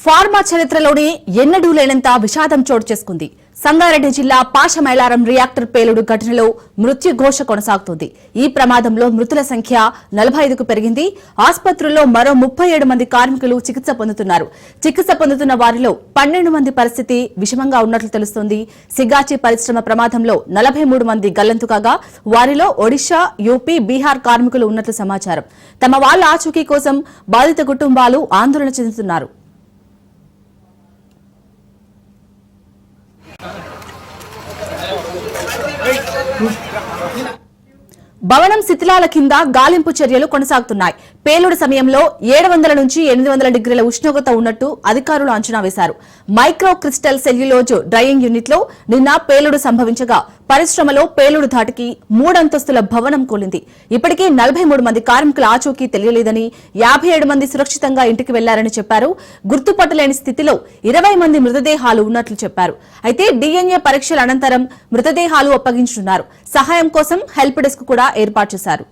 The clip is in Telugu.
ఫార్మా చరిత్రలోనే ఎన్నడూ లేనంత విషాదం చోటు చేసుకుంది. సంగారెడ్డి జిల్లా పాషమైలారం రియాక్టర్ పేలుడు ఘటనలో మృత్యుఘోష కొనసాగుతోంది. ఈ ప్రమాదంలో మృతుల సంఖ్య 45కు పెరిగింది. ఆసుపత్రుల్లో మరో 37 మంది కార్మికులు చికిత్స పొందుతున్నారు. చికిత్స పొందుతున్న వారిలో 12 మంది పరిస్థితి విషమంగా ఉన్నట్లు తెలుస్తోంది. సిగాచి పరిశ్రమ ప్రమాదంలో 43 మంది గల్లంతు కాగా వారిలో ఒడిశా, యూపీ, బీహార్ కార్మికులు ఉన్నట్లు సమాచారం. తమ వాళ్ల ఆచూకీ కోసం బాధిత కుటుంబాలు ఆందోళన చెందుతున్నారు. భవనం శిథిలాల కింద గాలింపు చర్యలు కొనసాగుతున్నాయి. పేలుడు సమయంలో 700 నుంచి 800 డిగ్రీల ఉష్ణోగ్రత ఉన్నట్టు అధికారులు అంచనా వేశారు. Micro crystal cellulose drying unit లో నిన్న పేలుడు సంభవించగా పరిశ్రమలో పేలుడు ధాటికి 3 అంతస్తుల భవనం కూలింది. ఇప్పటికీ 43 మంది కార్మికుల ఆచూకీ తెలియలేదని, 57 మంది సురక్షితంగా ఇంటికి వెళ్లారని చెప్పారు. గుర్తుపట్టలేని స్థితిలో 20 మంది మృతదేహాలు ఉన్నట్లు చెప్పారు. అయితే DNA పరీక్షల అనంతరం మృతదేహాలు అప్పగించనున్నారు. సహాయం కోసం హెల్ప్ డెస్క్ కూడా ఏర్పాటు చేశారు.